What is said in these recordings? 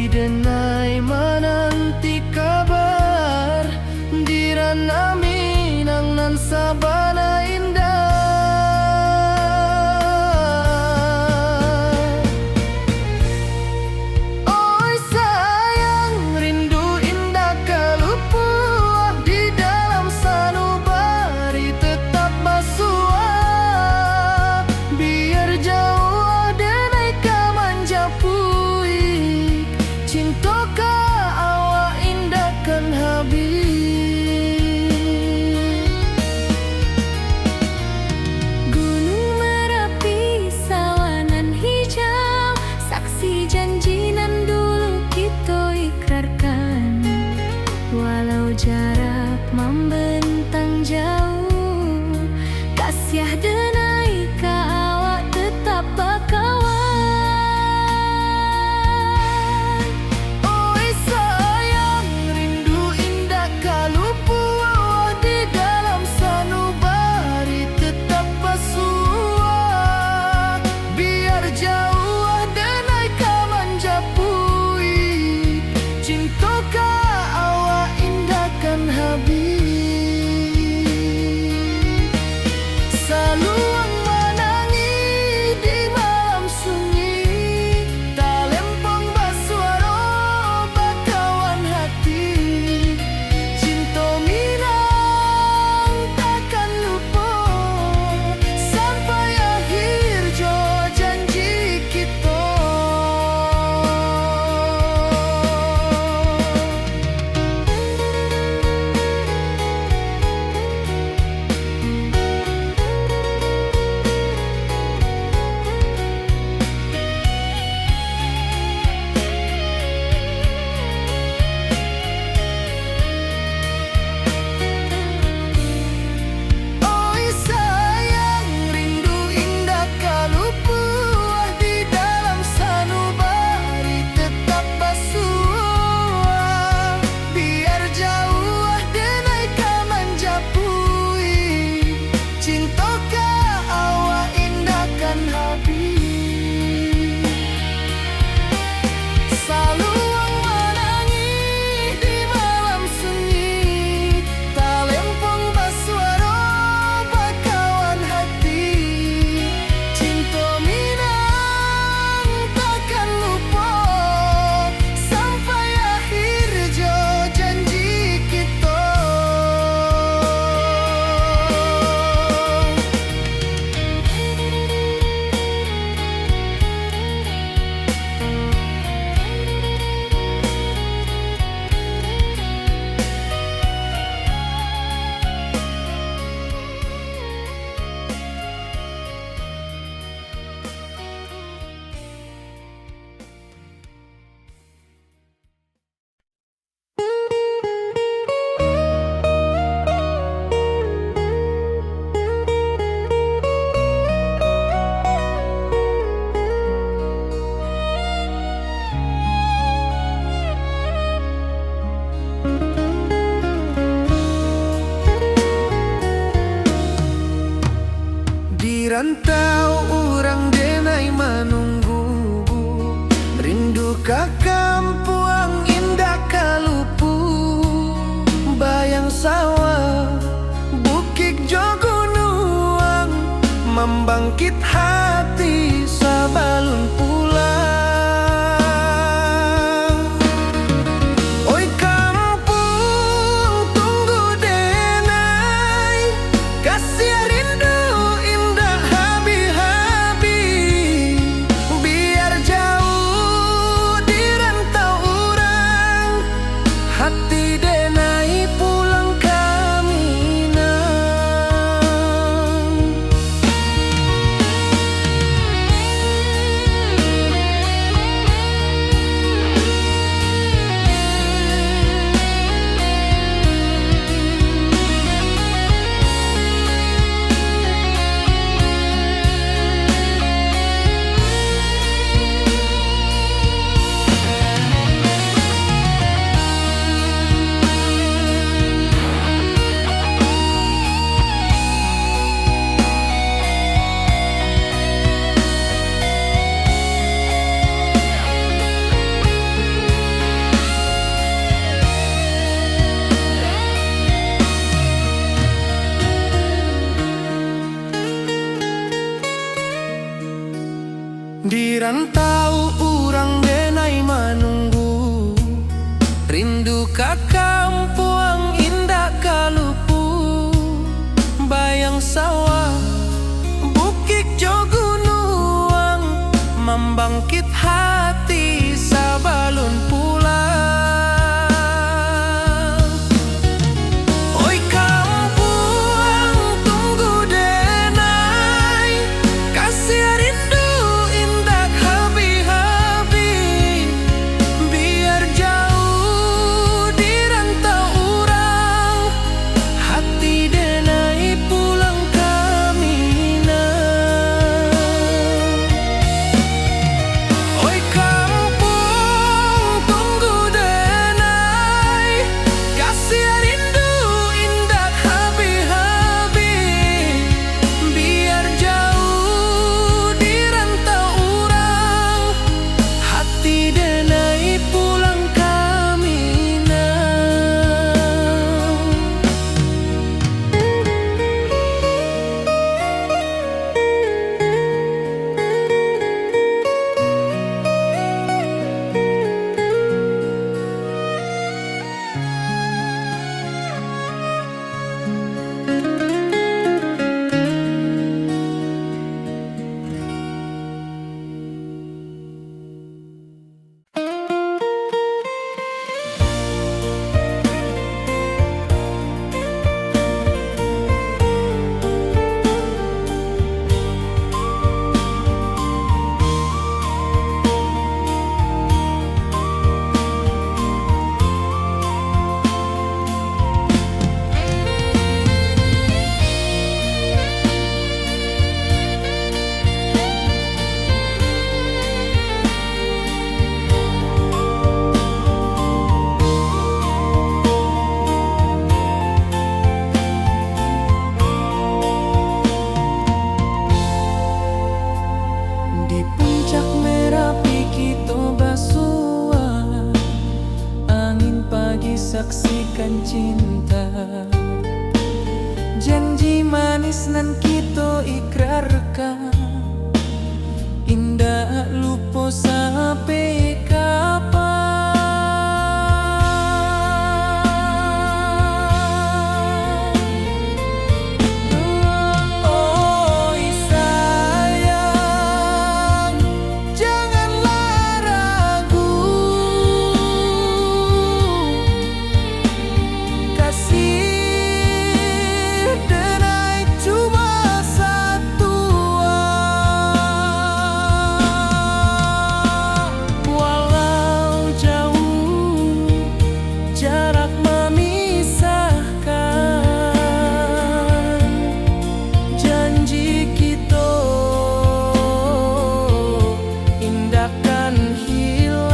denai menanti kabar dirana minang nan sabana indah. Oi sayang, rindu indah kalupuah di dalam sanubari tetap basua. Biar jauh denai kamanja puik, cinta ka awak indahkan habis. Gunung Merapi, sawanan hijau, saksi janji nan dulu kita ikrarkan. Walau jarak membentang jauh, kasiah denai ka awak tetap bakawan. Oi sayang, rindu indah kalupuah di dalam sanubari tetap basua. Biar jauh denai kamanja puik, cinta ka awak indahkan habis. Saluang menangi di malam sunyi, talempong basuaro bakawan hati. Cinta minang takkan lupa sampai akhir jo janji kita. Oi sayang, rindu indah kalupuah di dalam sanubari tetap basua. Biar jauh denai kamanja puik, cinta ka awak indahkan habis. Saluang menangi di malam sunyi, talempong basuaro bakawan hati. Cinta minang takkan lupa sampai akhir jo janji kita. Di rantau urang denai menunggu, rindu ka kampuang indah kalupu. Bayang sawah, bukit jo gunung, membangkit hati sabalun pulang. Oi kampung tunggu denai, kasih rindu indah habi-habi. Biar jauh di rantau urang denai manunggu, rindu ka kampung indah kalupu, bayang sawah bukit jo gunung, membangkit hati sabalun pulang. Oi kampung tunggu denai, kasih rindu indah habi-habi, biar jauh di rantau urang, hati denai pulang kamina. Oi kampung tunggu denai, kasih rindu indah habi-habi, biar jauh di rantau urang, hati denai pulang kamina. Di puncak Merapi kita basua, angin pagi saksikan cinta, janji manis nan kita ikrarkan, indah lupa sampai kapan. Oi sayang, janganlah ragu, kasih denai cuma satu. Walau jauh jarak memisahkan, janji kita indahkan hilang.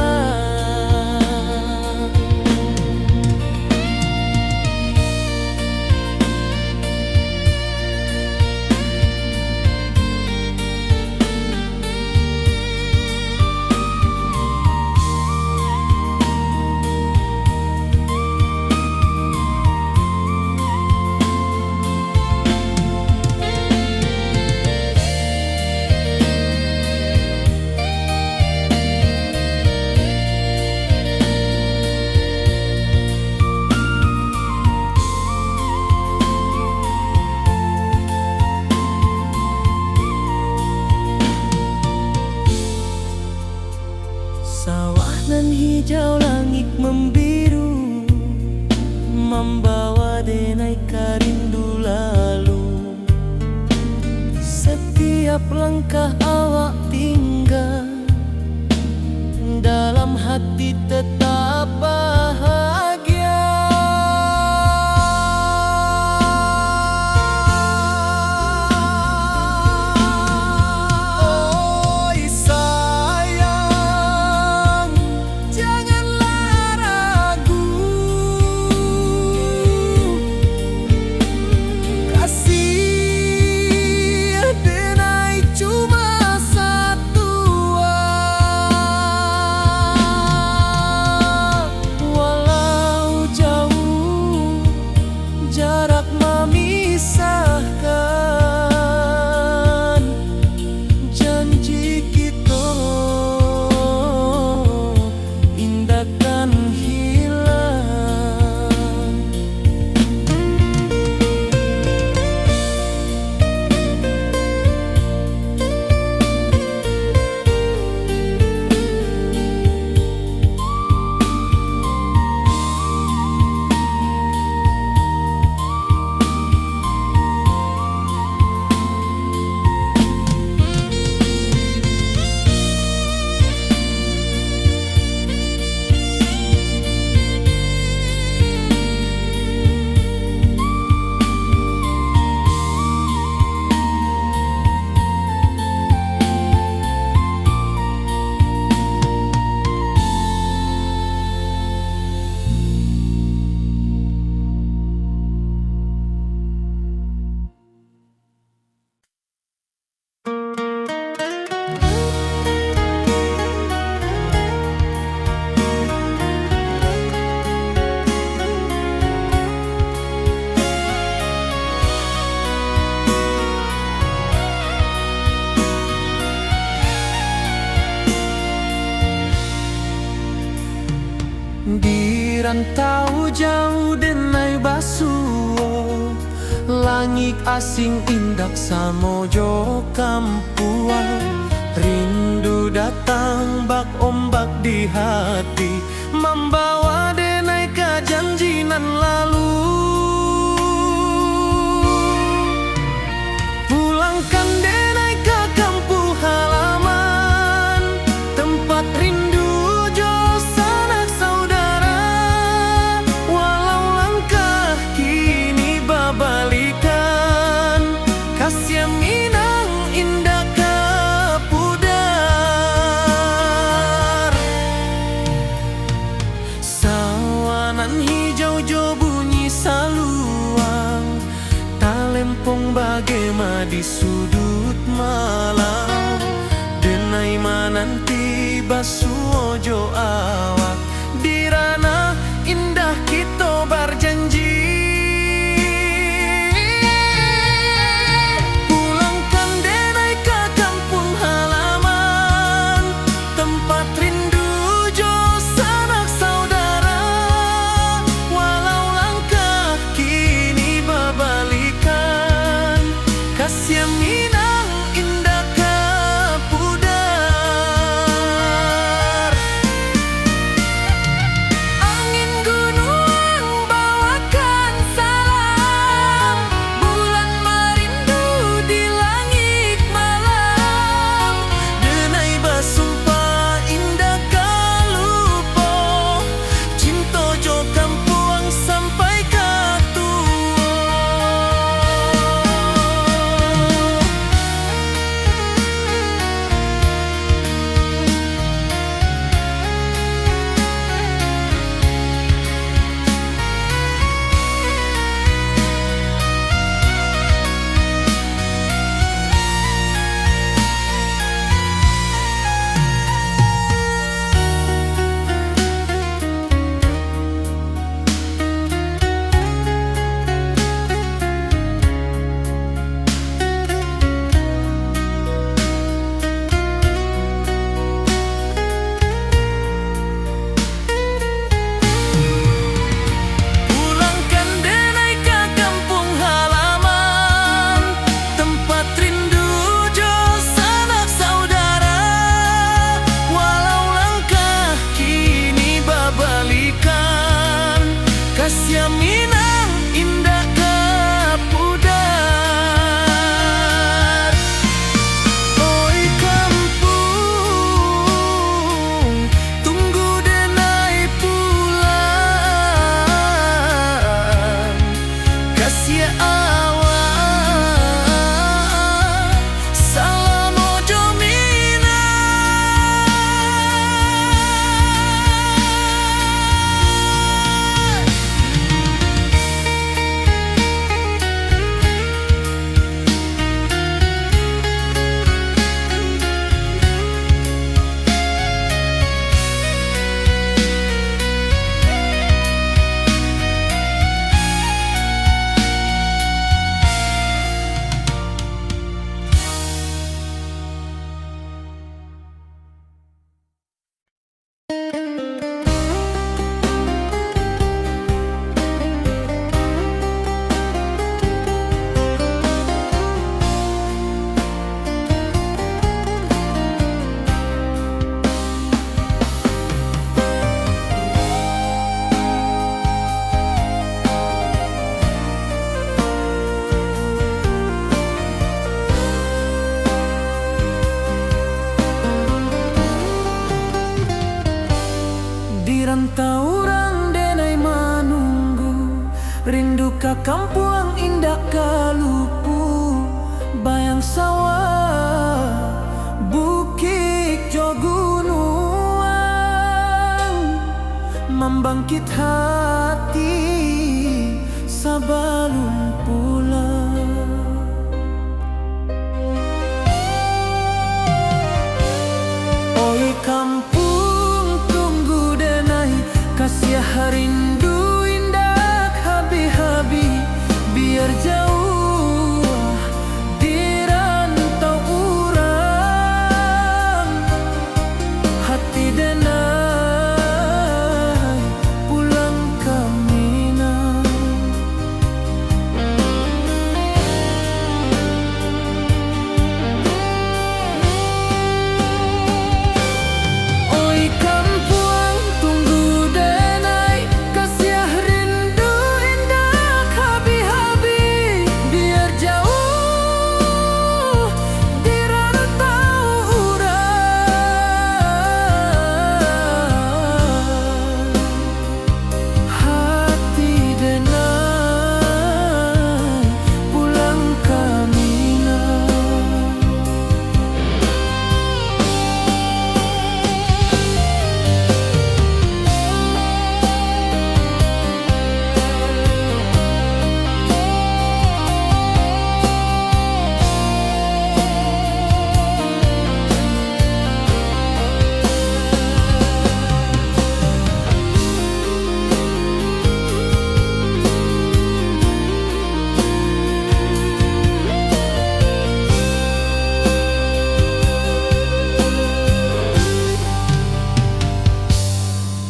Sawah nan hijau, langit membiru, membawa denai karindu lalu. Setiap langkah awak tinggal, dalam hati tetap bahagia. Oi sayang, janganlah ragu, kasih denai cuma satu. rantau jauh denai basuo, langit asing indak samojo kampuang. Rindu datang bak ombak di hati, membawa denai ke janji nan lalu. Pulangkan denai ke kampung halaman, tempat rindu jo sanak saudara. Walau langkah kini babalikan, kasih minang indah ke pudar. Sawanan hijau jo bunyi saluang, talempong bagema di sudut malam. Denai mananti basuojo awak, di ranah indah kita berjanji. Pulangkan denai ke kampung halaman, tempat rindu jo sanak saudara. Walau langkah kini babalikan, kasih minang indah ke pudar. Angin gunung bawakan salam, bulan merindu di langit malam. Denai basumpah indah kalupo, cinta jo kampuang sampai ke tua. Pulangkan denai ke kampung halaman, tempat rindu jo sanak saudara. Walau langkah kini babalikan, kasih minang indah ke pudar. Oi kampung, tunggu denai pulang. Kasih awak, salam ojo minang. Di rantau orang denai manunggu, rindu ke kampung indah kalupu. Bayang sawah, bukit jo gunung, membangkit hati sebelum pulang. Oi kampung, tunggu denai, kasih rindu indah habi-habi. Biar jauh di rantau urang, hati denai pulang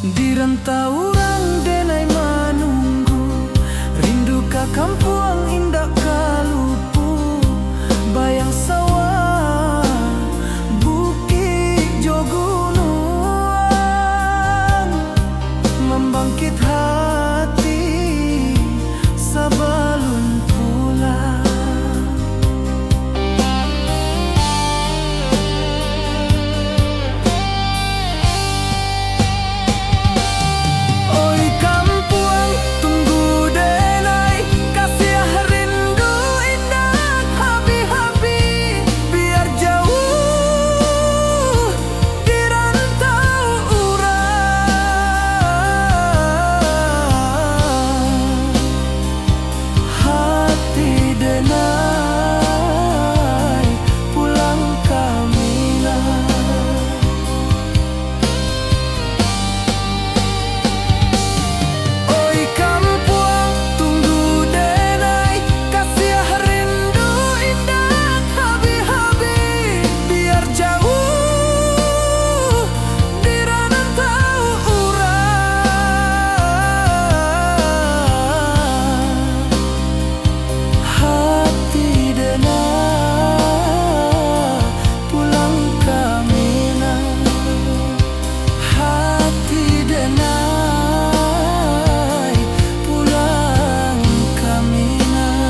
Di rantau orang denai menunggu, rindu ka kampung indah kalupu, bayang sawah bukit jo gunung, membangkit hati sebelum pulang. Oi kampung tunggu denai, kasih rindu indah habi-habi, biar jauh di rantau urang. Hati denai pulang kamilah. Oi kampung tunggu denai, kasih rindu indah habi-habi, biar jauh di rantau urang. Hati denai pulang kamilah. Hati denai pulang kamilah.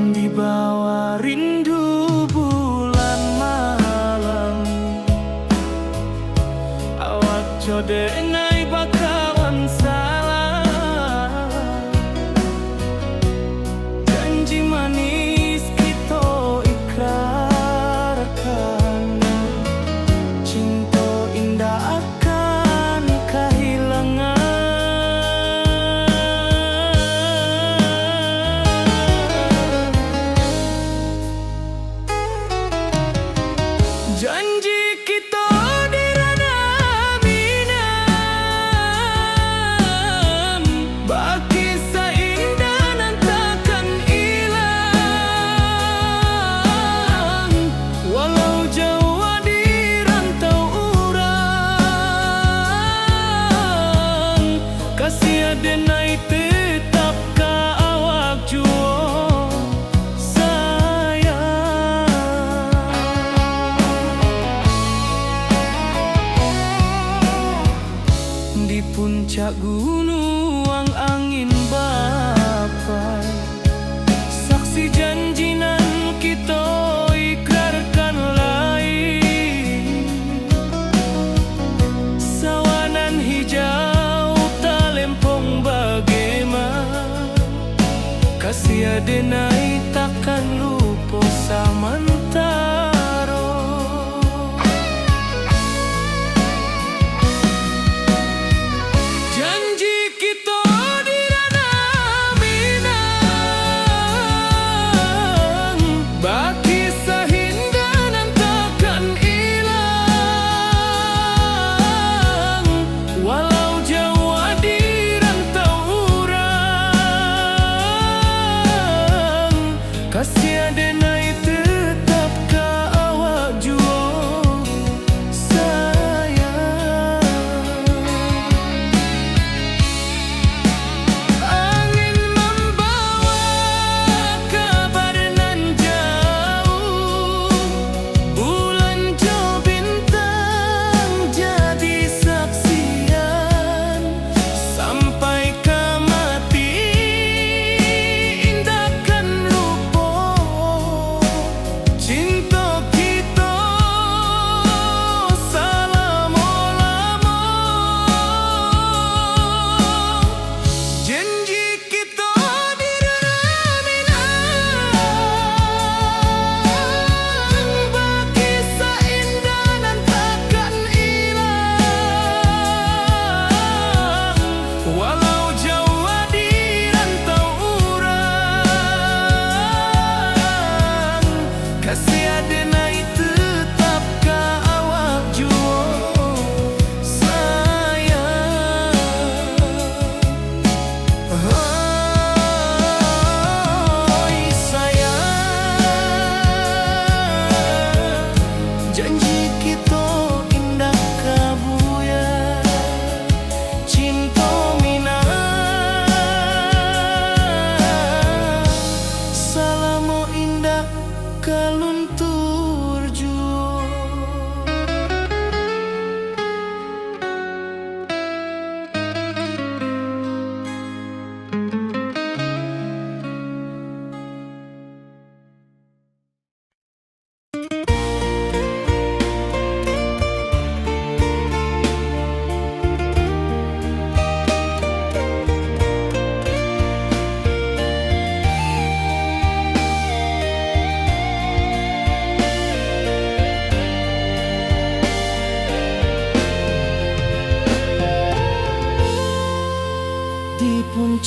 Di bawah rindu bulan malam, awak jo denai bakawan salah. Janji manis kita ikrarkan, cinta indah akan kehilangan. Janji kita di ranah minam, baki seindah nan takkan hilang, walau jauh di rantau urang. Kasih denai tetap ka awak juo sayang. Di puncak gunung angin bapai, saksi janji nan kita ikrarkan lain. Sawanan hijau talempong bagaimana, kasih denai takkan lupa samantara. Janji kita di ranah minang, baki sahinda nan takkan hilang, walau jauh di rantau urang.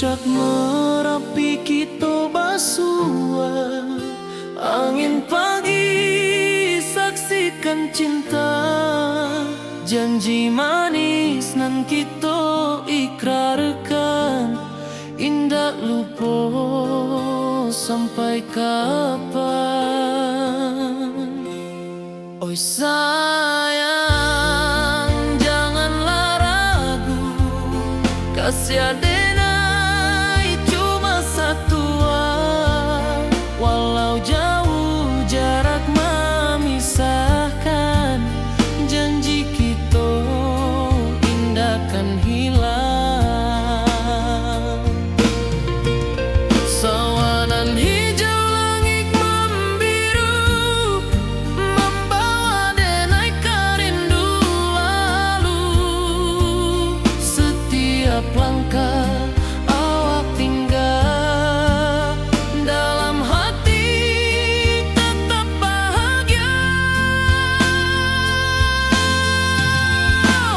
Puncak Merapi kita basua, angin pagi saksikan cinta, janji manis nan kita ikrarkan, indah lupa sampai kapan. Oi sayang, janganlah ragu, kasih adenai cuma satu, walau jauh jarak memisahkan, janji kita indah kan hilang. Sawanan hijau langit membiru, membawa denai kerindu lalu. Setiap langkah awak tinggal, dalam hati tetap bahagia.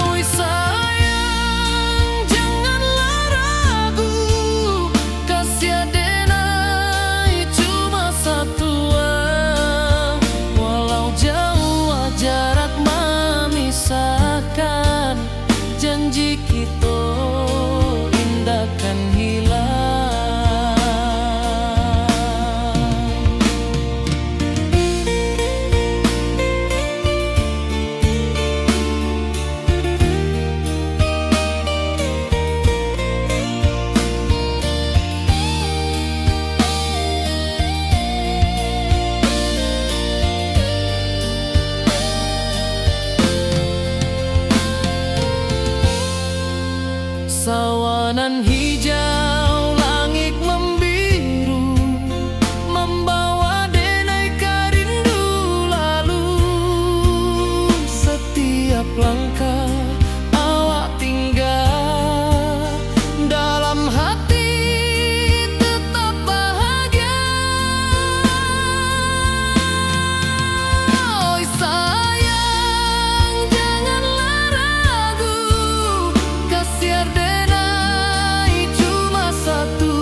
Oi sayang, janganlah ragu, kasih adenai cuma satu, walau jauh jarak memisahkan, janji kita indah kan hilang. Sawanan hijau langit membiru, membawa denai kerindu lalu. Setiap langkah awak tinggal, dalam hati tetap bahagia. Oi sayang, janganlah ragu, kasih adenai cuma satu,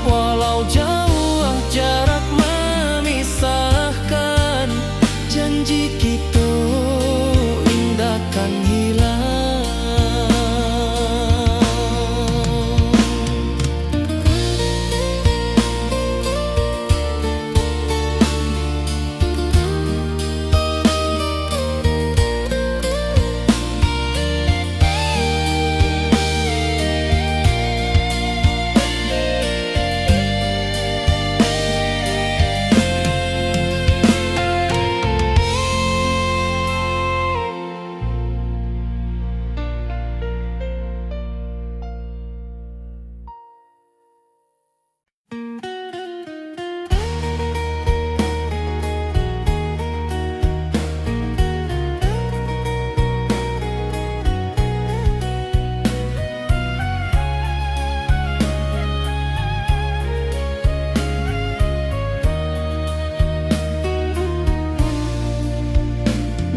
walau jauh jarak memisahkan, janji kita indah kan hilang.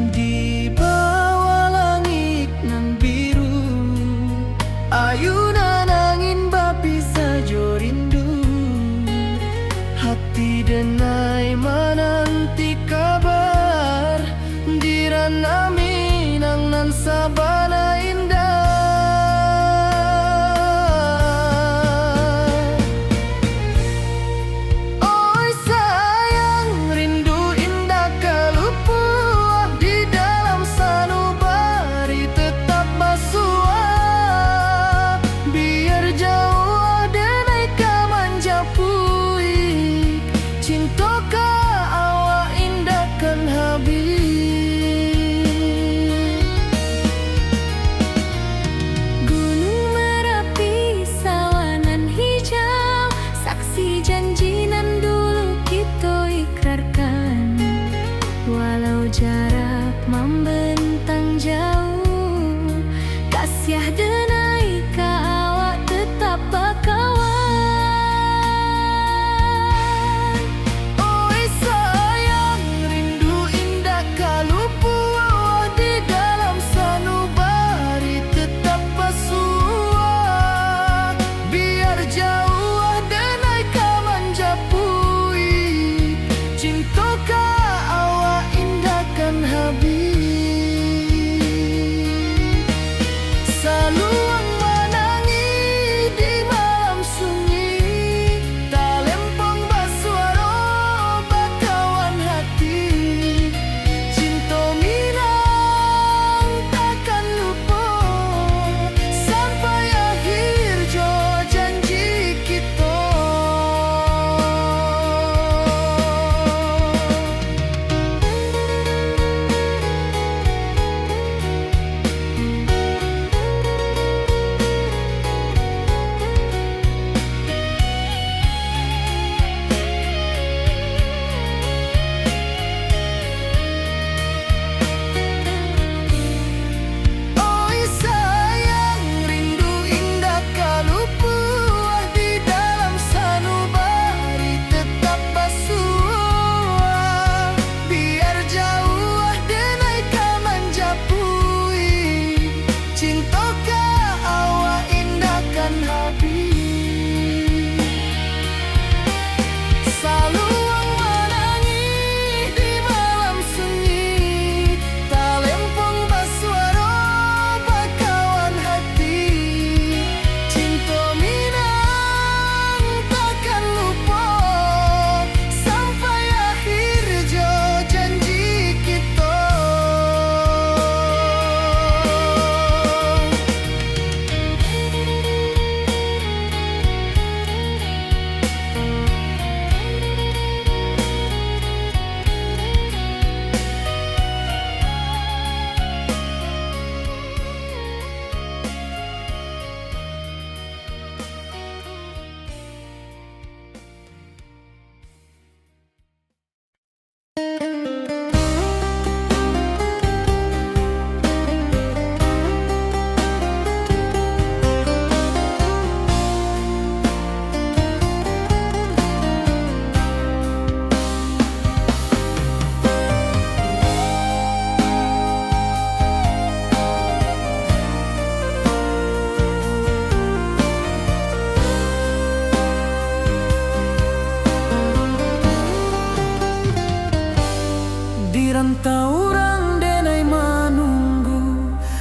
Di bawah langit nan biru, ayunan angin bapisa jo rindu. Hati denai menanti kabar, dirana Minang nan sabana indah. Oi sayang, rindu indah kalupua, di dalam sanubari tetap basua. Biar jauh denai kamanja puik, cinta ka awak indah kan habis.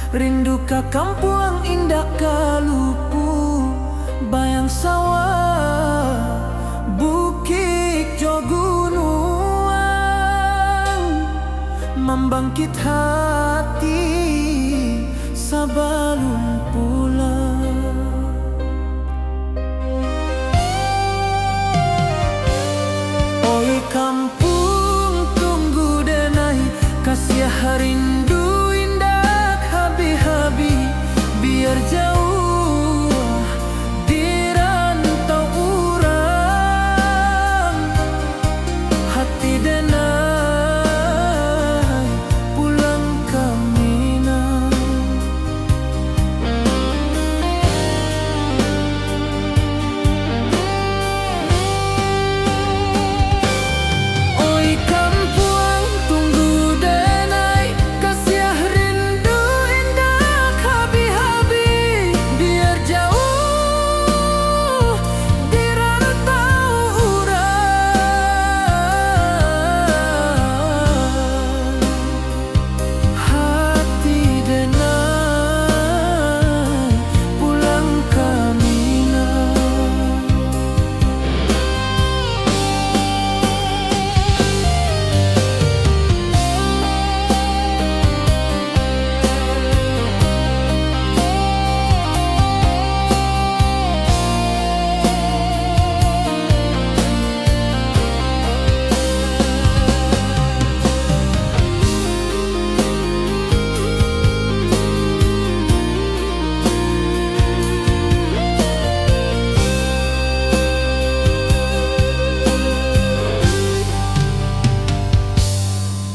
rindu ka kampung indah kalupu, bayang sawah, bukit jo gunung, membangkit hati sebelum pulang. Oi kampung tunggu denai, kasih rindu indah habi-habi, biar jauh di rantau urang, hati denai pulang ke Minang. Oi kampung tunggu denai, kasih rindu indah habi-habi, biar jauh di rantau urang, hati denai pulang ke Minang.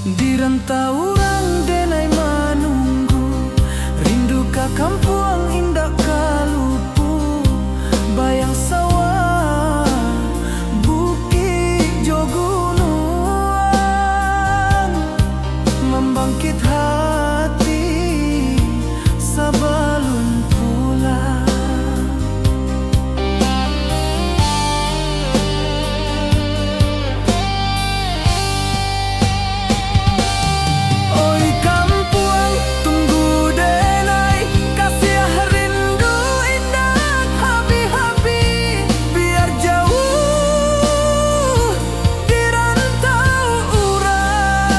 Di rantau urang denai menunggu, rindu ka kampung indah kalupu, bayang sawah, bukit jo gunung, membangkit hati sebelum pulang. Oi kampung tunggu denai, kasih rindu indah habi-habi, biar jauh di rantau urang,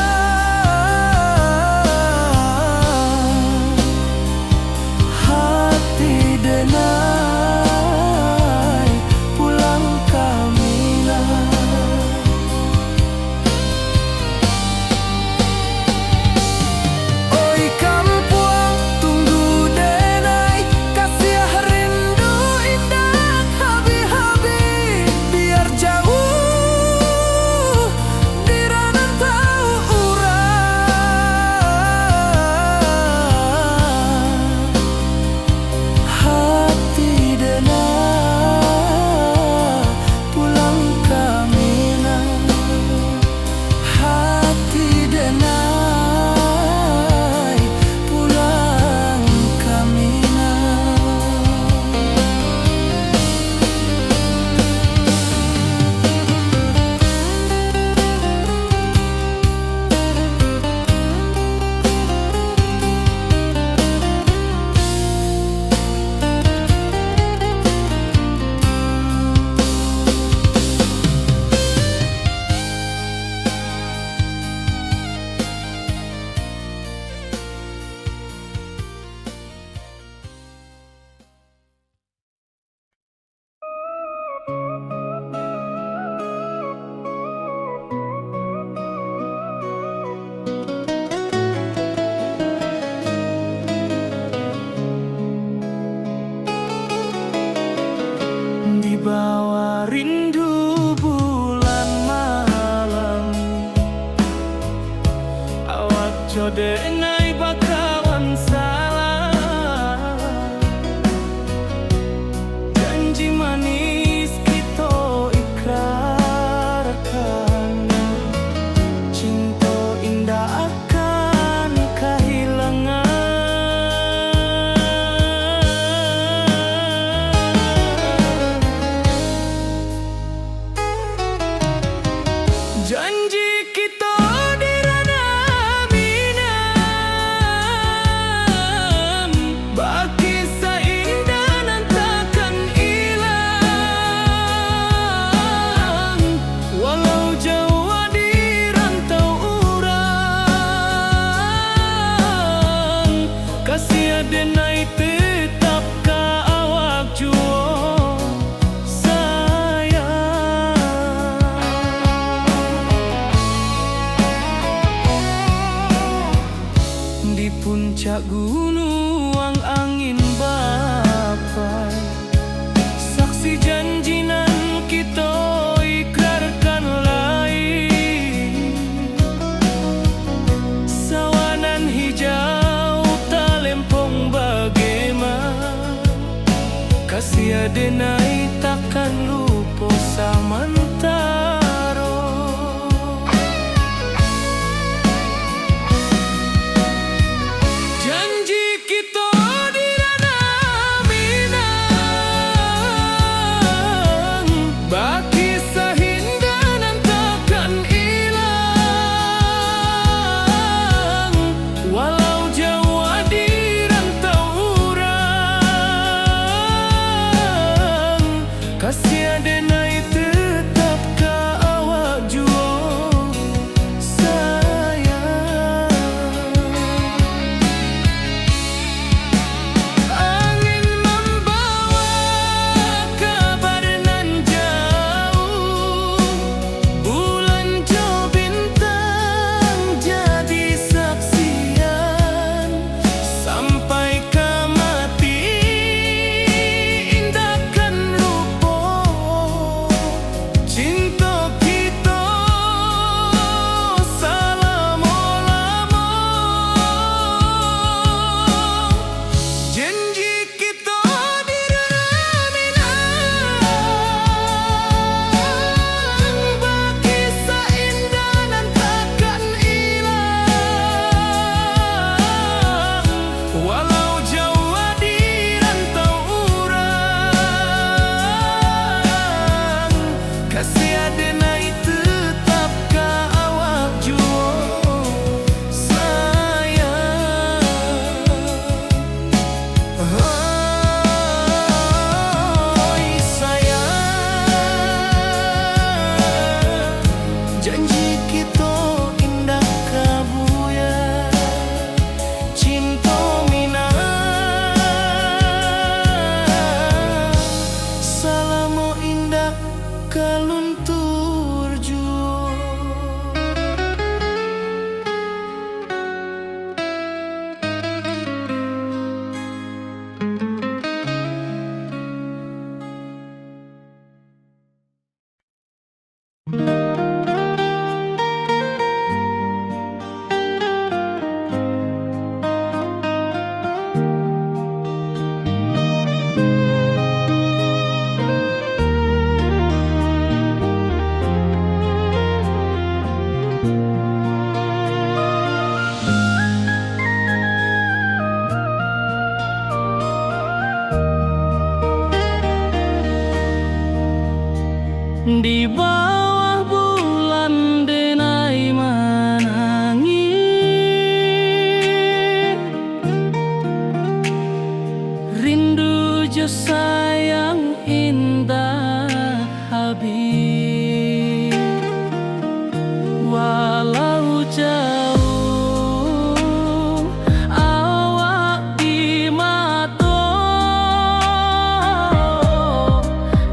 hati denai pulang ke Minang. Oi kampung tunggu denai, kasih rindu indah habi-habi, biar jauh di rantau urang, hati denai pulang ke Minang, hati denai pulang ke Minang. Di bawah rindu bulan malam, awak jo denai bakawan salah, janji manis kita ikrarkan, cinta indah akan kehilangan. Janji kita di ranah Minang, Di puncak gunung angin bapai, saksi janji nan kita ikrarkan lain. Sawanan hijau talempong bagaimana, kasih adenai takkan lupa samantaro. Janji kita di ranah Minang, baki sahindanan takkan hilang. Walau jauh di rantau urang, kasih adenai tetap ka awak jua sayang. Angin membawa kabar nan jauh, bulan jo bintang jadi saksian. Sampai ke mati indahkan lupa cinta kita selama-lama. Janji kita di ranah Minang, baki seindah nan takkan hilang. Walau jauh di rantau urang, kasih adenai tetap ka awak jua sayang. Oi sayang, janji kita indah kabuya, cinta Minang selama indah kaluntur jua. Di bawah bulan denai menangi, rindu jo sayang indah habis. Walau jauh awak di mata,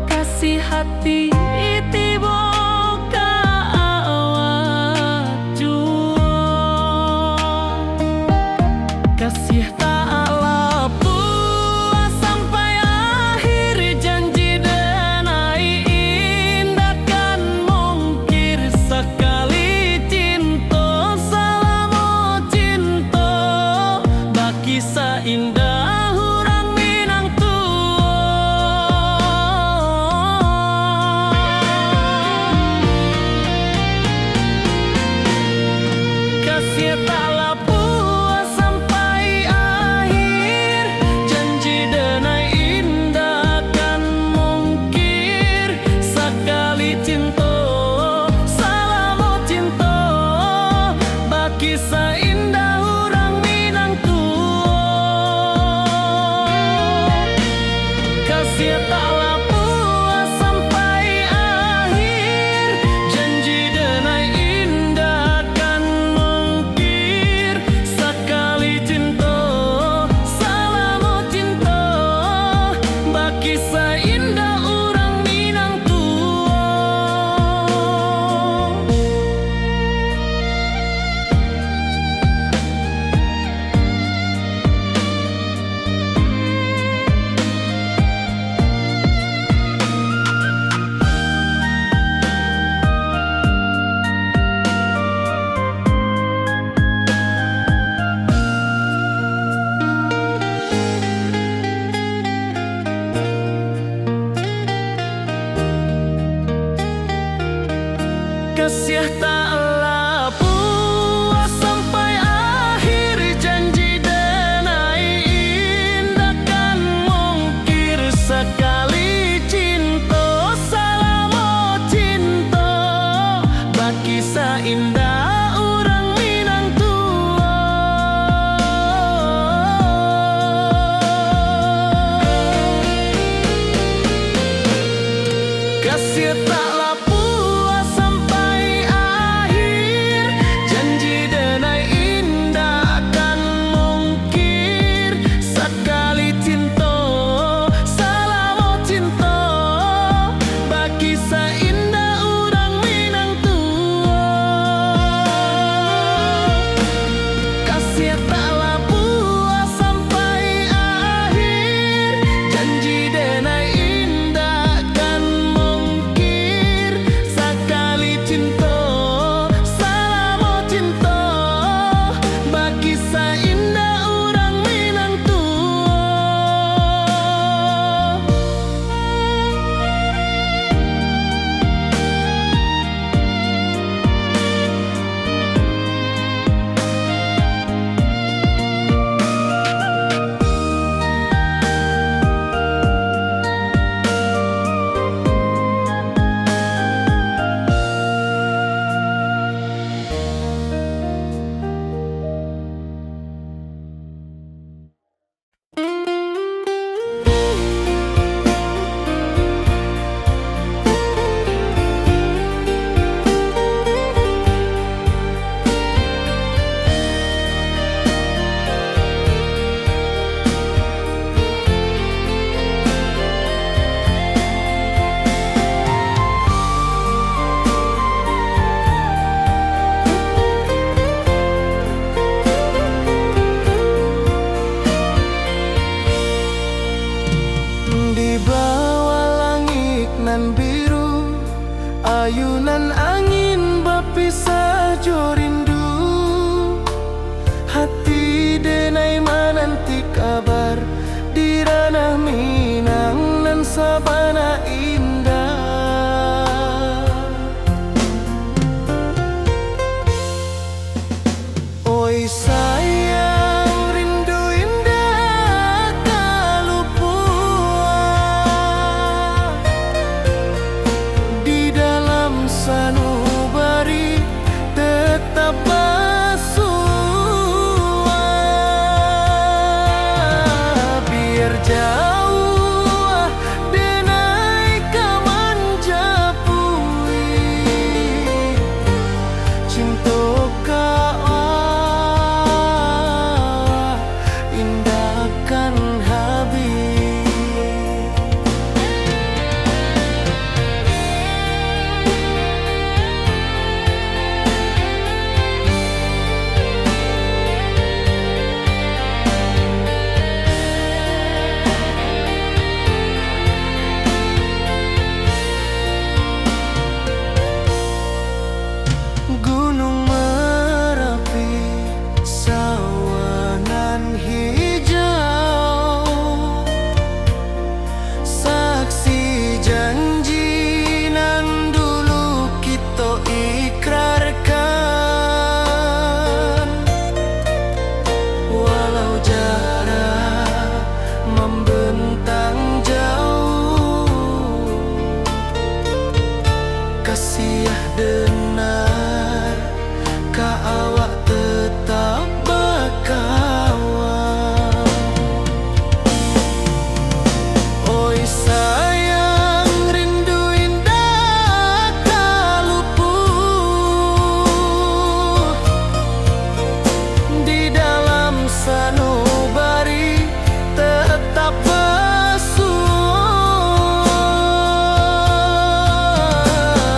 kasih hati tiba ka awak jua. Kasih tak lepas sampai akhir, janji denai indahkan mungkir. Sekali cinta selama cinta, baki seindah urang Minang kasih tak lepas sampai akhir, janji denai indahkan mungkir. Sekali cinta selama cinta, baki seindah urang Minang tua. kasih taklah puas sampai akhir. Janji denai indah kan mungkir. Sakali cinta salamo cinta bagi saindah orang Minang tua. Di bawah langit nan biru, ayunan angin berpisah jo rindu. Hati denai menanti kabar di ranah Minang nan sabana indah. Oi sayang, rindu indah tak luput di dalam sanubari tetap bersua. Biar jauh denai kaman japui cinta indahkan habis. Gunung Merapi, sawanan hijau, saksi janji nan dulu kita ikrarkan. Walau jarak membentang jauh, kasih denar ka awak tetap berkawan. Oi sayang, rindu indah tak luput di dalam sanubari tetap bersua.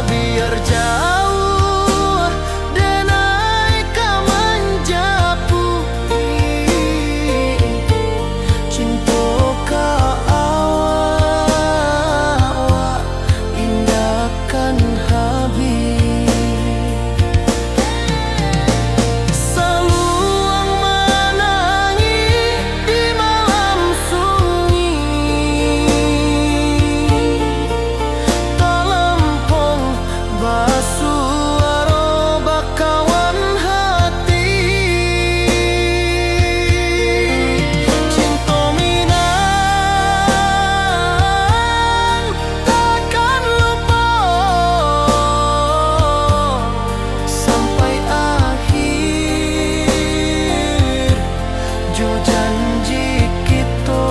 Biar jauh denai kaman japui cinta ka awak indahkan habis. Saluang menangis di malam sunyi, talempong basuara bakawan hati. Cinta Minang takkan lupa sampai akhir jo janji kita.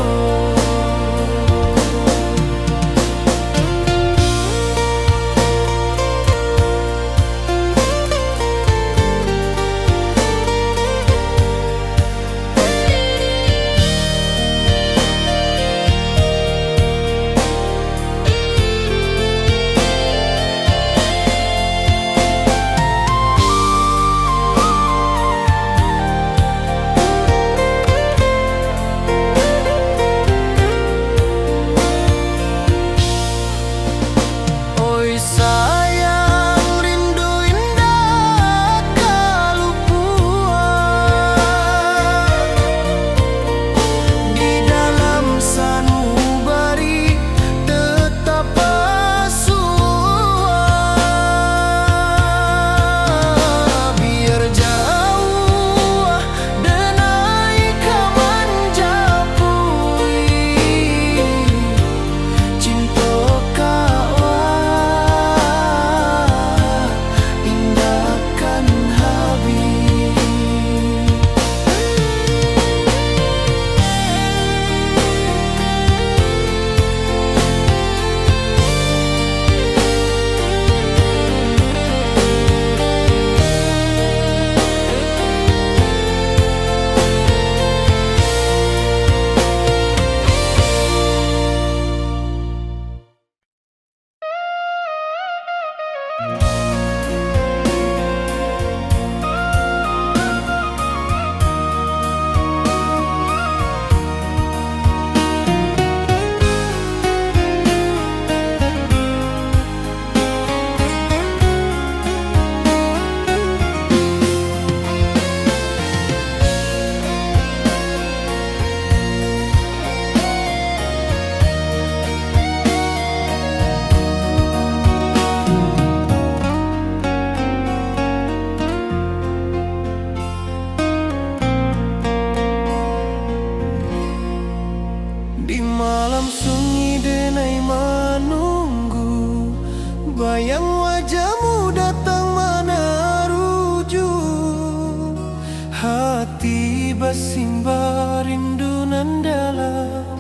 kasimba rindu nan dalam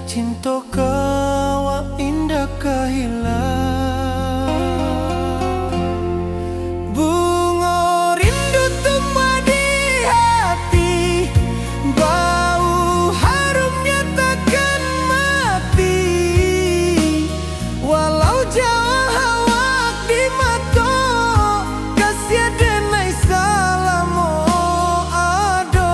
cinta kawa indah kahilang. Bunga rindu tumbuh di hati, bau harumnya takkan mati. Walau jauh awak di mata, kasih denai salamo ado.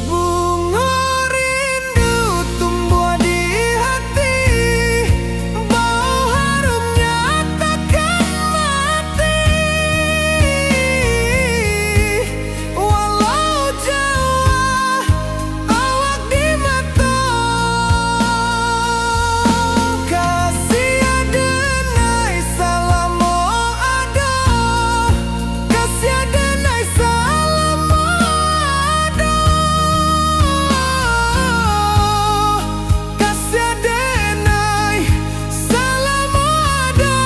Bunga rindu tumbuh di hati, bau harumnya takkan mati. Walau jauh awak di mata, kasih denai salamo ado. Kasih denai salamo ado. Kasih denai salamo ado.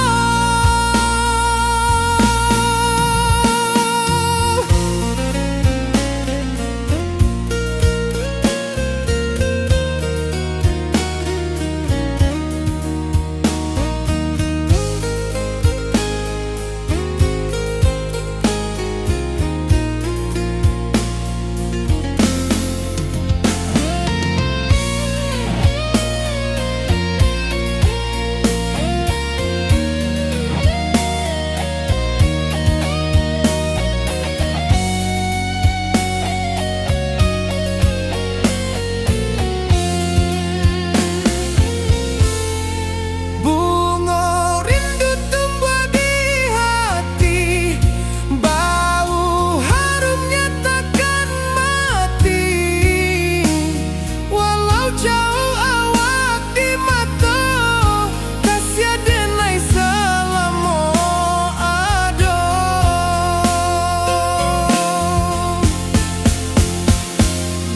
Bunga rindu tumbuh di hati, bau harumnya takkan mati. Walau jauh awak di mata, kasih denai salamo ado.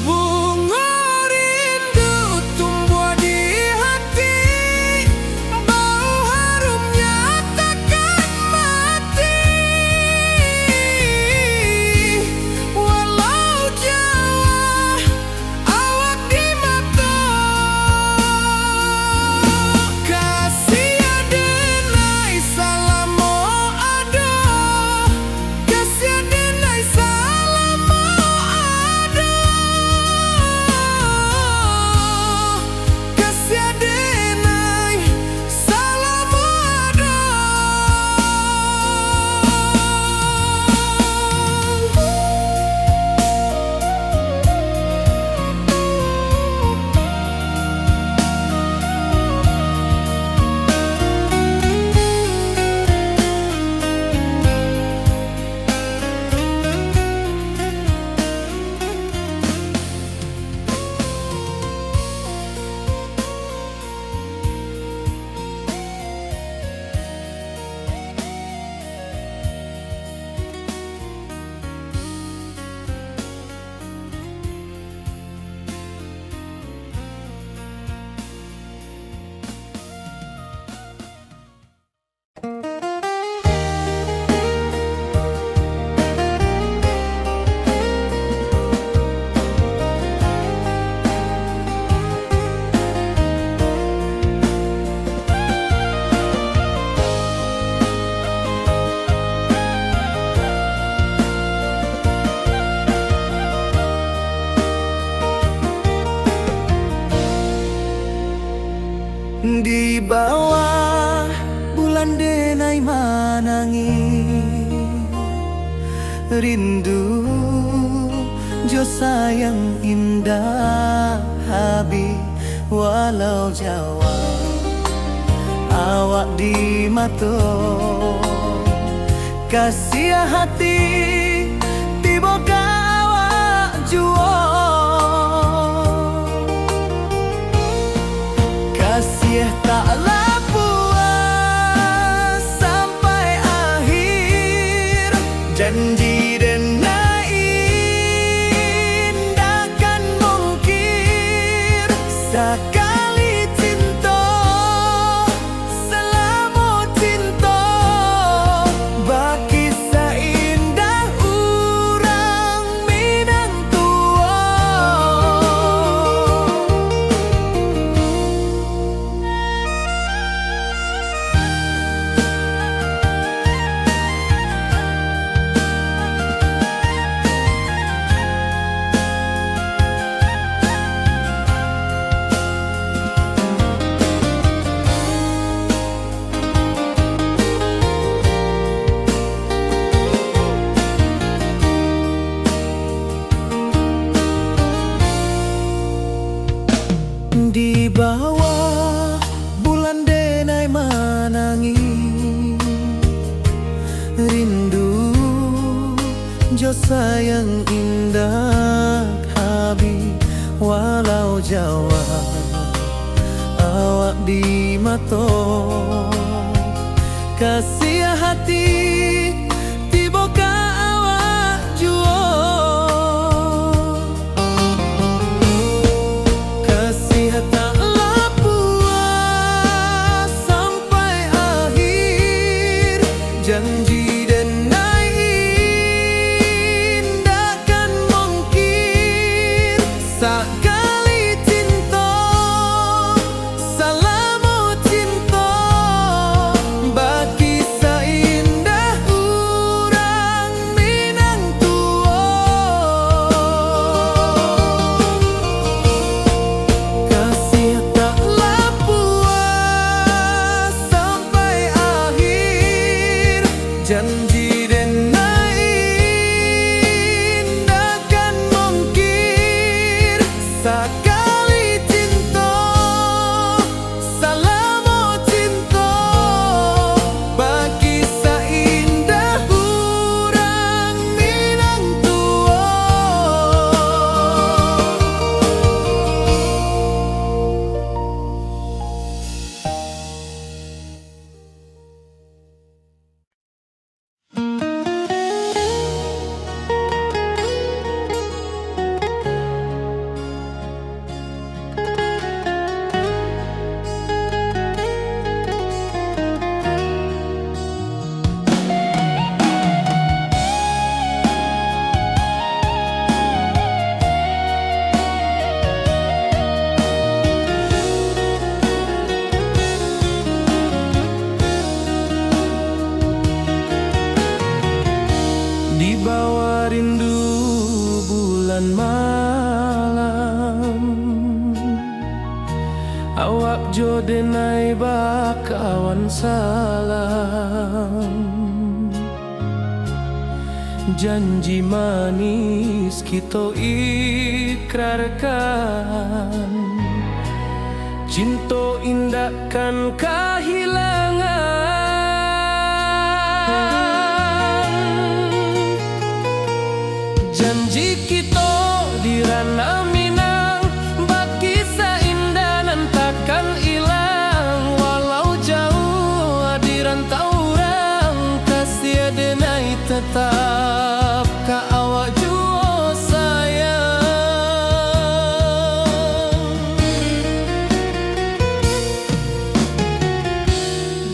Bunga rindu tumbuh di hati, bau harumnya takkan mati. Walau jauh awak di mata, kasih denai salamo ado. Kasih denai salamo ado. Kasih denai salamo ado. Di bawah bulan denai manangi, rindu jo sayang indah habi. Walau jauh awak di mata, kasih hati tiba awak jua. Kasih taklah puas sampai akhir, janji denai indah kan mungkir. Sekali cinta selama cinta, baki Jo sayang indah Habib walau Jawa awak di mato kasih hati tiba ka awak juo kasih tak puas sampai akhir janji denai indahkan mungkin sekali cinta salamu cinta bagi seindah urang Minang tua kasih taklah puas sampai akhir janji denai indahkan mungkin sekali cinta salamu cinta bagi seindah urang Minang tua. Di bawah rindu bulan malam awak jo denai bakawan salam janji manis kita ikrarkan cinta indahkan kehilangan janji kita di ranah Minang bagi seindah nan takkan hilang walau jauh di rantau orang kasih denai tetap ka awak jua sayang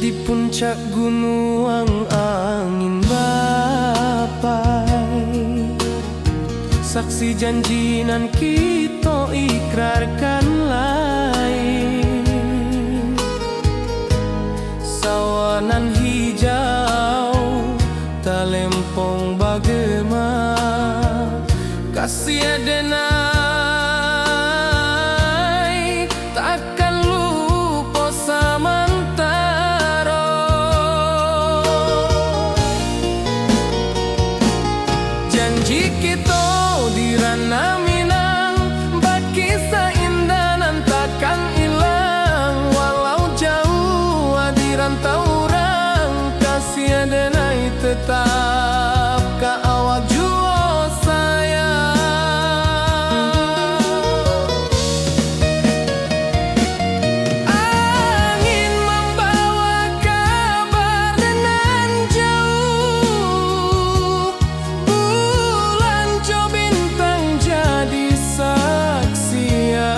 di puncak gunung angin bapai saksi janji nan kita ikrarkan lain sawanan hijau talempong bagema kasih denai takkan lupa samantara janji kita di ranah Minang bagi seindah nan takkan hilang walau jauh di rantau orang kasih denai tetap ka awak jua sayang angin membawa kabar nan jauh bulan jo bintang jadi saksian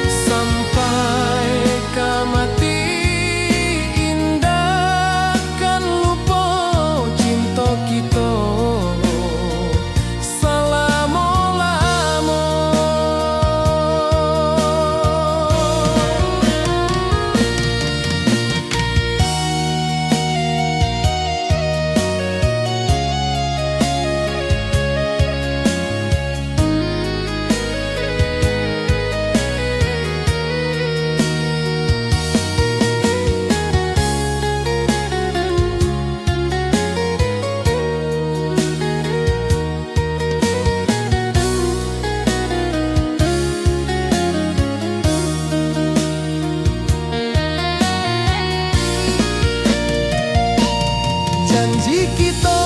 sampai ke mati indahkan lupa cinta kita selama-lama janji kita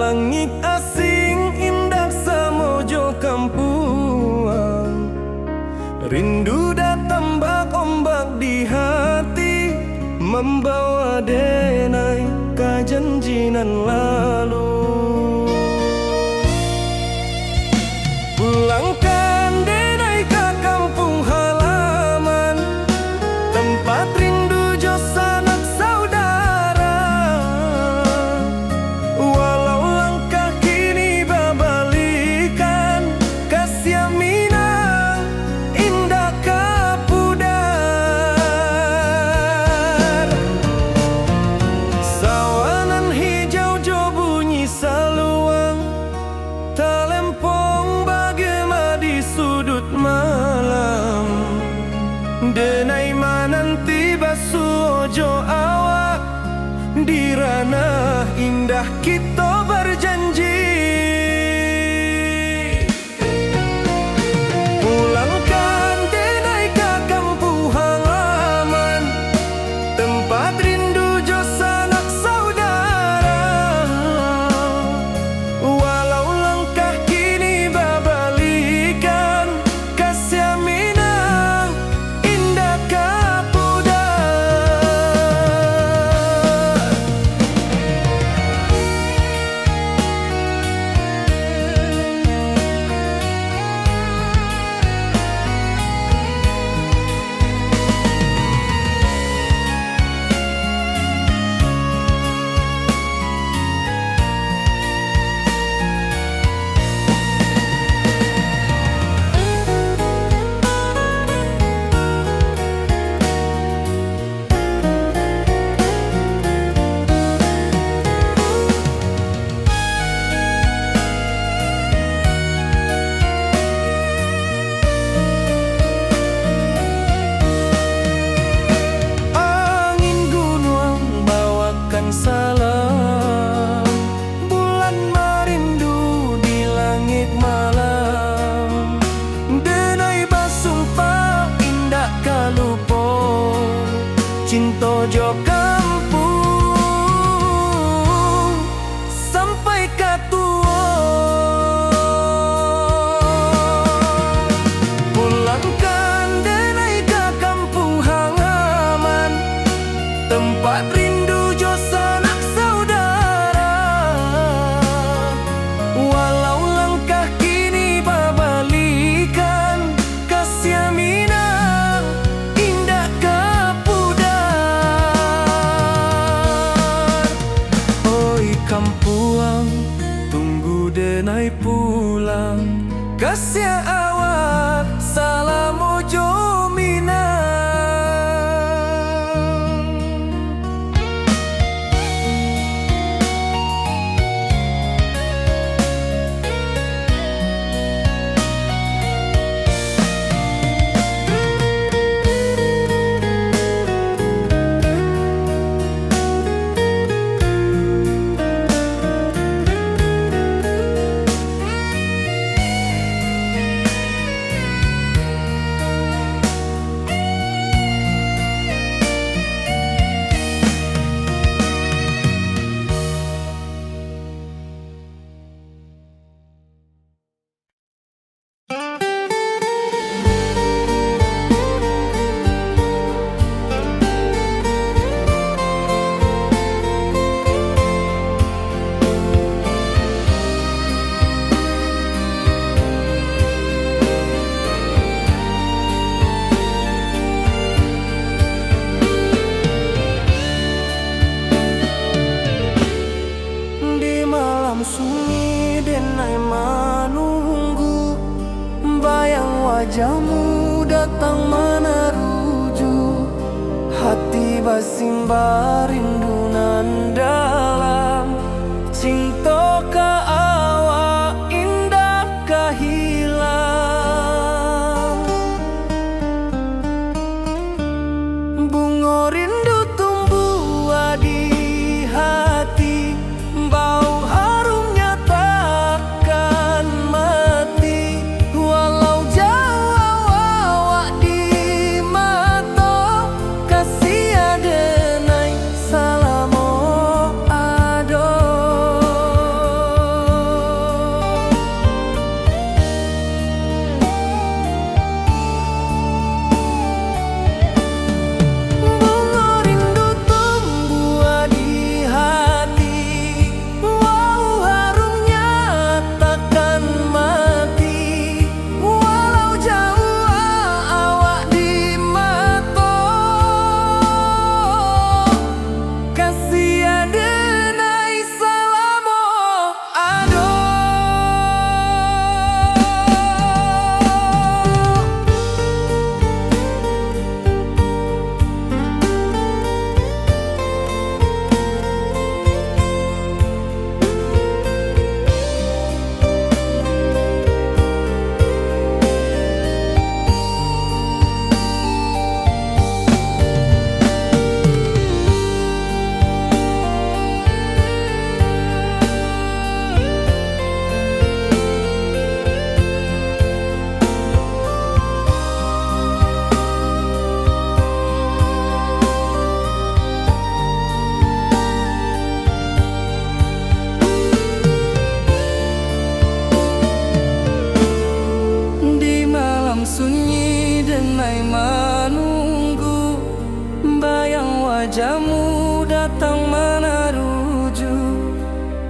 Langit asing indah samojo kampuang, rindu datang ombak di hati, membawa denai kajanjinan lalu. Pulangkan denai ke kampung halaman, tempat rindu jo sanak saudara. Walau langkah kini babalikan, kasih Minang indah kapudar. Sawanan hijau jo bunyi saluang, talempong bagema di sudut malam. Denai mananti basuojo awak, di ranah indah kita berjanji. Pulangkan denai ke kampung halaman, tempat rindu jo sanak saudara. Walau langkah kini babalikan, kasih Minang indah kapudar. Angin gunung bawakan salam, bulan merindu di langit malam. Denai basumpah indah kalupo, cinta jo kampung sampai katua. Pulangkan denai ke kampung halaman, tempat rindu jo sanak saudara. Walau langkah kini babalikan, kasih Minang indah kapudar. Oi kampuang, tunggu denai pulang, kasih awak salam ojo Minang. Di malam sunyi denai menunggu, bayang wajahmu datang meneruju. Hati basimba rindu nan dalam, cinta ka awak indah kahilang. Bunga rindu tumbuh di hati, bau harumnya takkan mati. Walau jauh awak di mata, kasih denai salam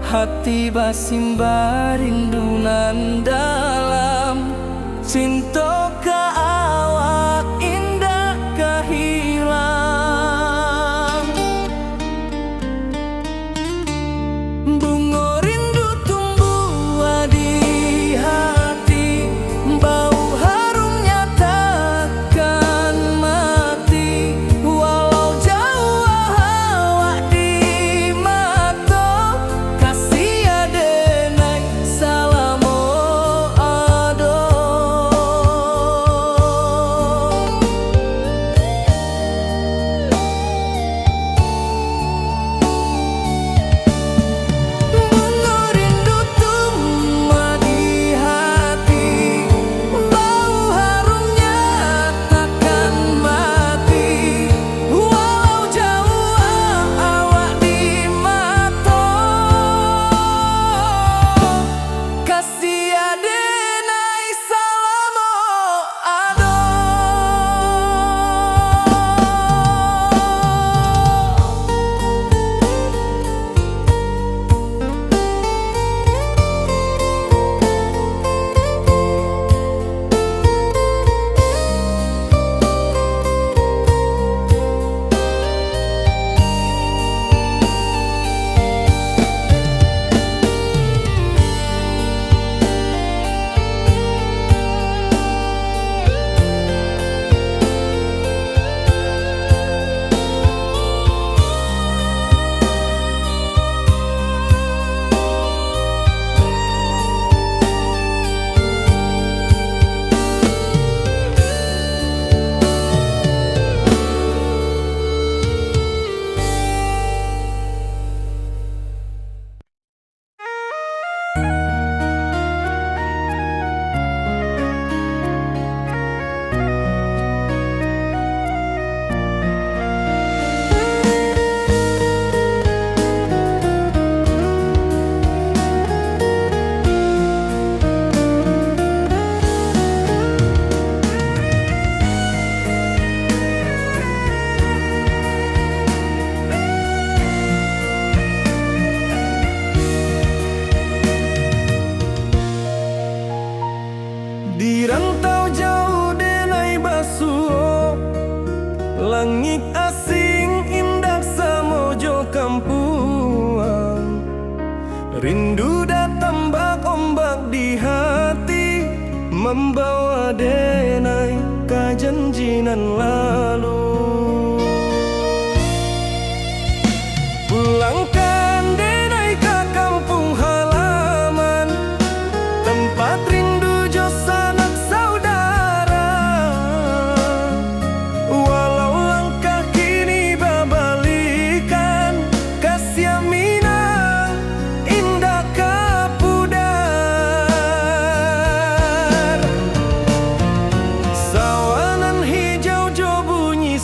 hati basimba rindunan dalam cinta ka awak indah kahilang. Bunga rindu tumbuh di hati, bau harumnya takkan mati. Walau jauh awak di mata, kasih adenai salamo ado. Bunga rindu tumbuh di hati, bau harumnya takkan mati. Walau jauh awak di mata, kasih adenai salamo ado. Di rantau jauh denai basuh, langit asing indah samojo kampuang. Rindu datang bak ombak di hati, membawa denai ka janjinan lalu. Pulangkan denai ka kampung halaman, tempat rindu jo sanak saudara. Walau langkah kini babalikan, kasih minang indah kapudar. Sawanan hijau jo bunyi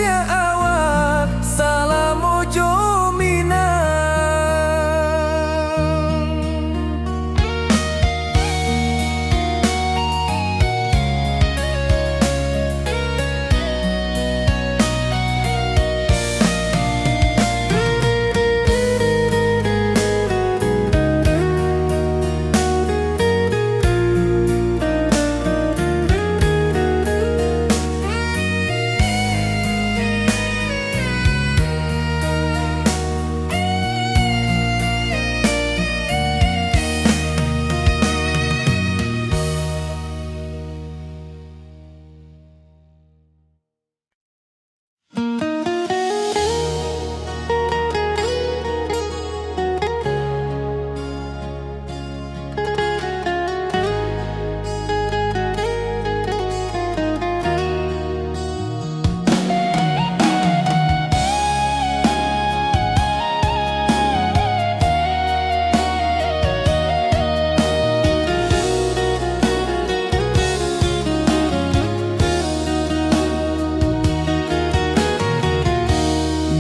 sia awak salam ojo minang.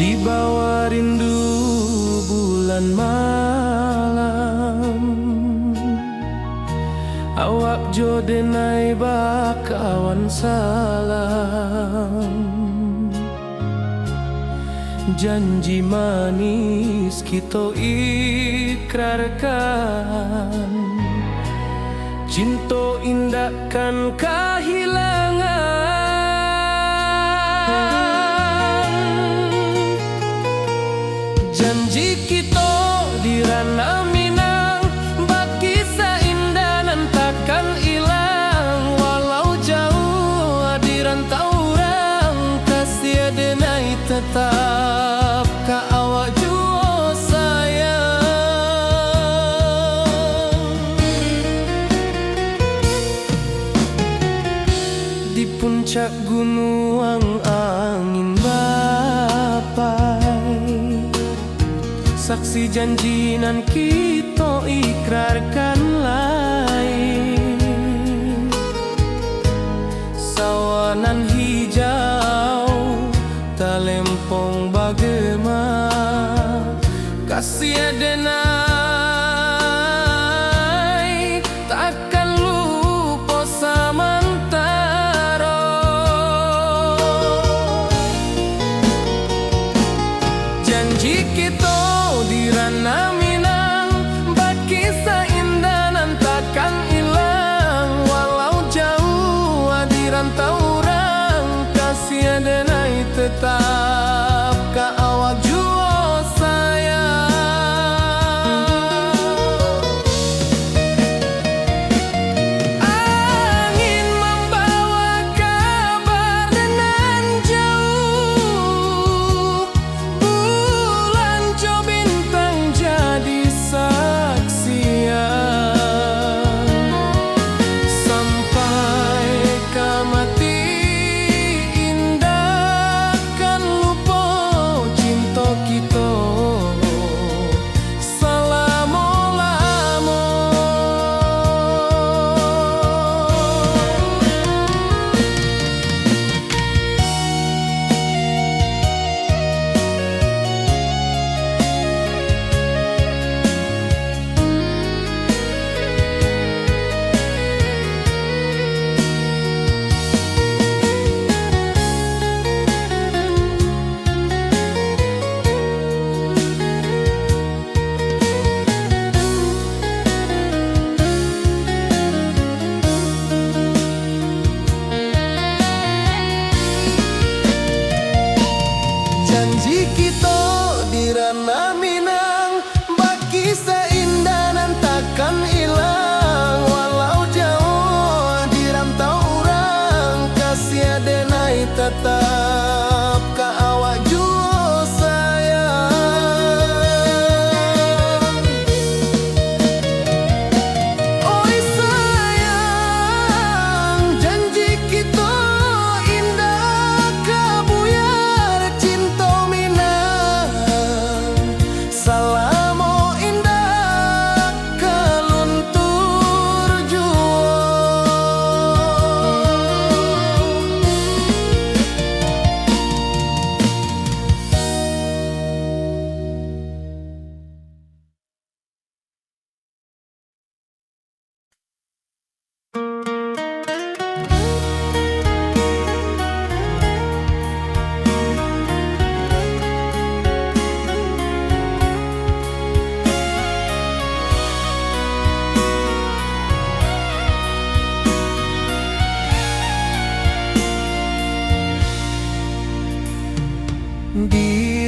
Di bawah rindu bulan malam, awak jo denai bakawan salam. Janji manis kita ikrarkan, cinta indahkan kehilangan. Janji kita di ranah Minang, bakisah indah nan takkan hilang. Walau jauh di rantau orang, kasih denai tetap ka awak jua sayang. Di puncak gunung angin bapai, saksi janji nan kita ikrarkan lain. Sawanan hijau talempong bagema, kasih denai takkan lupa samantara. Janji kita di ranah Minang, bakisah indah nan takkan hilang. Walau jauh di rantau orang, kasih denai tetap ka awak jua sayang. Angin membawa kabar nan jauh, bulan jo bintang jadi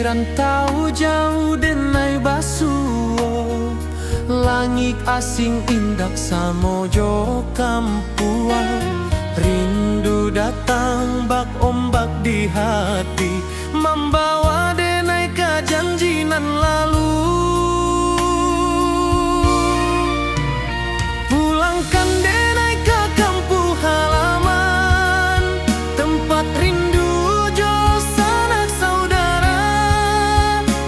rantau jauh denai basuo, langit asing indak samojo kampuang. Rindu datang bak ombak di hati, membawa denai kejanjian lalu. Pulangkan denai ke kampung halaman, tempat rindu jo sanak saudara.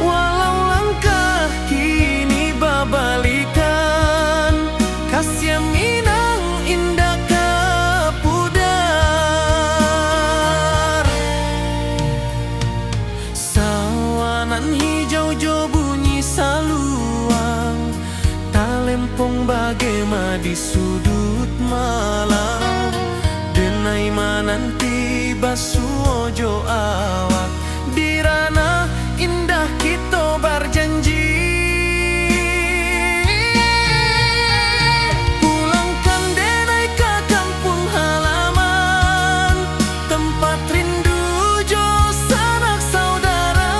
Walau langkah kini babalikan, kasih minang indah kapudar. Sawanan hijau jo bunyi saluang, talempong bagema di sudut malam. Denai mananti basuojo awak, di ranah indah kita berjanji. Pulangkan denai ke kampung halaman, tempat rindu jo sanak saudara.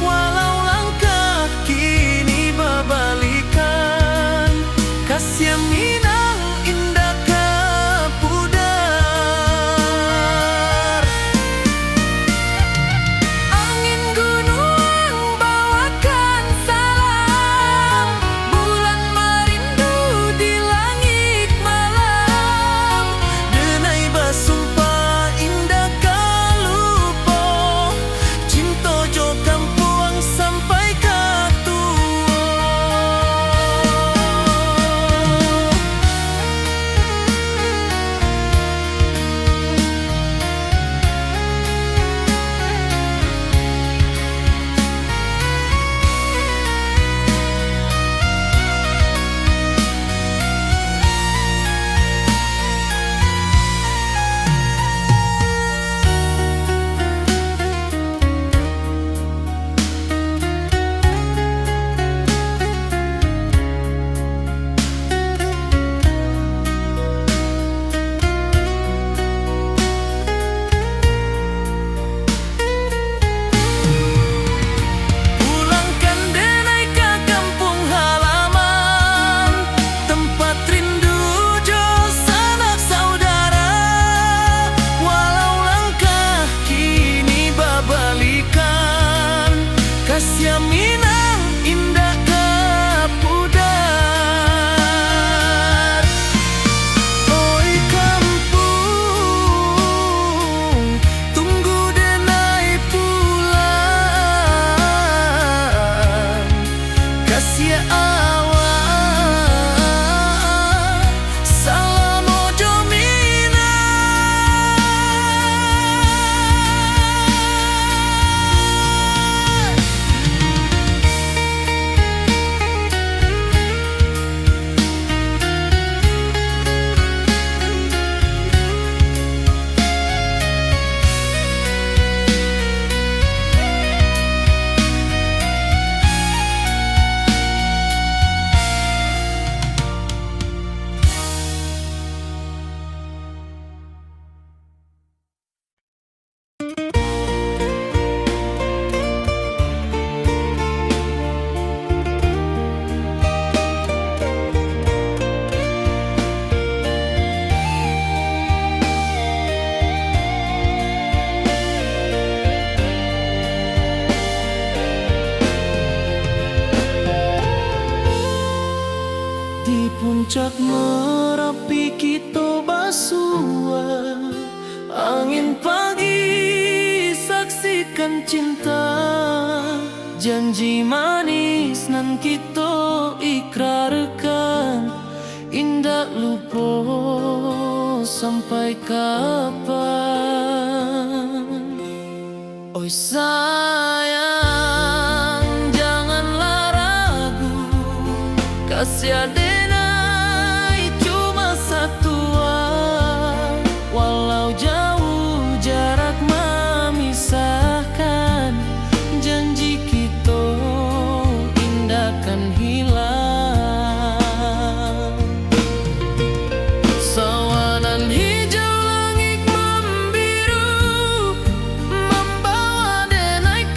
Walau langkah kini babalikan, kasih minang indah kapudar. Angin gunung bawakan salam, bulan merindu di langit malam. Denai basumpah indah kalupo, cinta jo kampuang sampai katua. Pulangkan denai ke kampung halaman, tempat rindu jo sanak saudara. Walau langkah kini babalikan, kasih minang indah kapudar. Oi kampung, tunggu denai pulang. Kasih awak, salam ojo minang. Di puncak Merapi kita basua, angin pagi saksikan cinta. Janji manis nan kita ikrarkan, indah lupa sampai kapan. Oi sayang, janganlah ragu, kasih denai cuma satuan. Walau jauh jarak memisahkan, janji kita indah kan hilang. Sawanan hijau langit membiru, membawa denai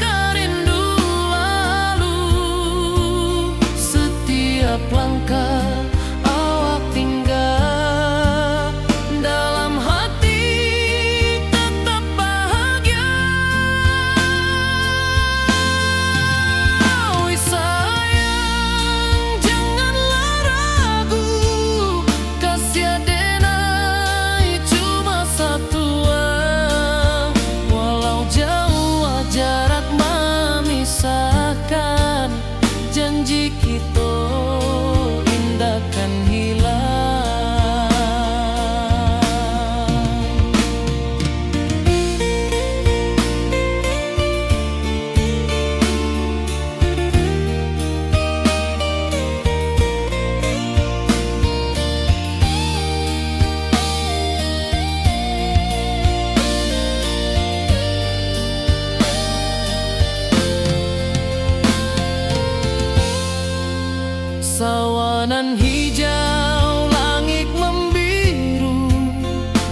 Nan hijau langit membiru,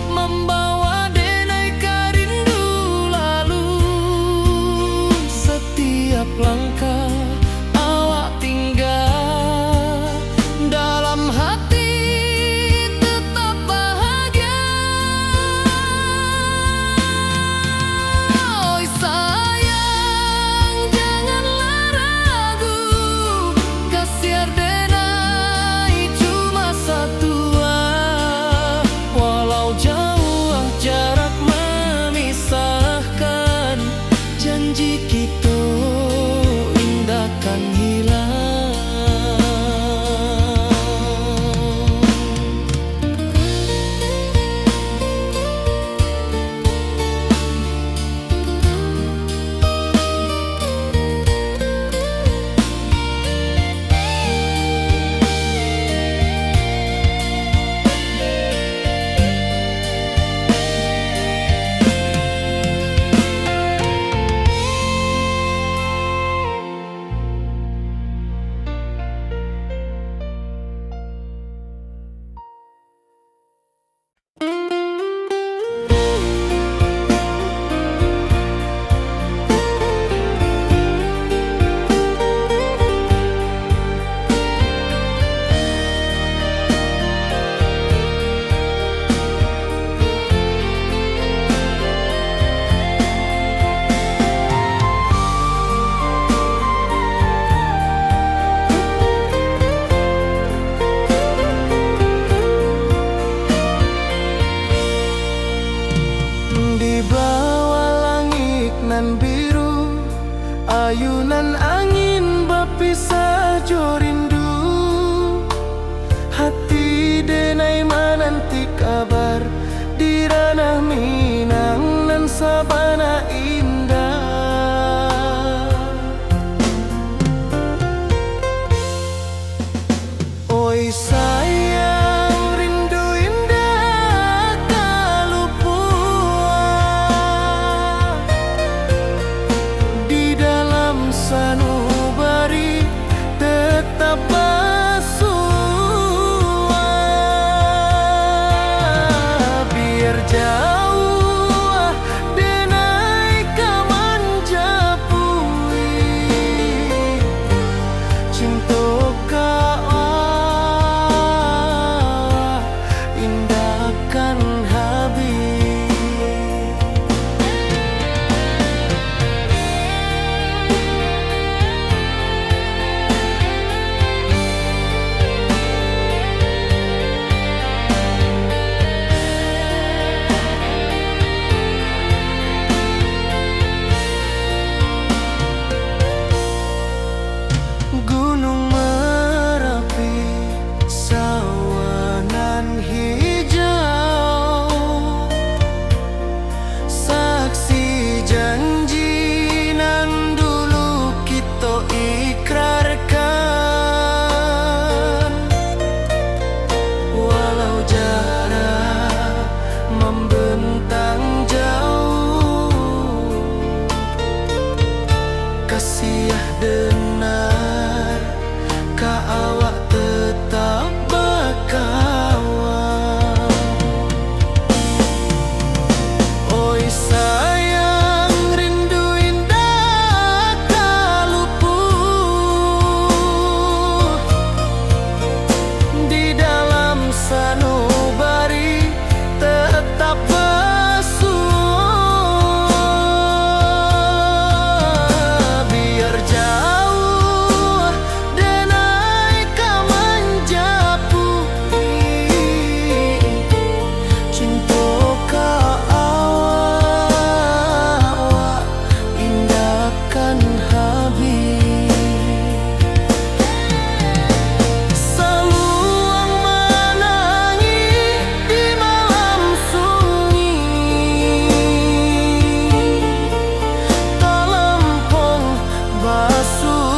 membawa denai rindu lalu. Setiap langkah awak tinggal, dalam hati tetap bahagia. Oi sayang, janganlah ragu, kasiar denai cuma satu. Walau jauh jarak memisahkan, janji kita indahkan hilang. Di bawah langit nan biru, ayunan angin berpisah jo rindu. Hati denai menanti kabar, di ranah Minang nan sabana indah. Oi sayang, rindu indah kalau puas di dalam sanubari tetap bersua. Biar jauh denai kaman japui, cinta indahkan habis. Gunung Merapi, sawanan hijau, saksi janji nan dulu kita ikrarkan. Walau jarak membentang jauh, kasih denar ka awak tetap berkawan. Oi sayang, rindu indah kalau puh di dalam sanubari tetap bersua. Biar jauh denai kaman japui, cinta ka awak indahkan habis. Saluang menangis di malam sunyi, talempong basuh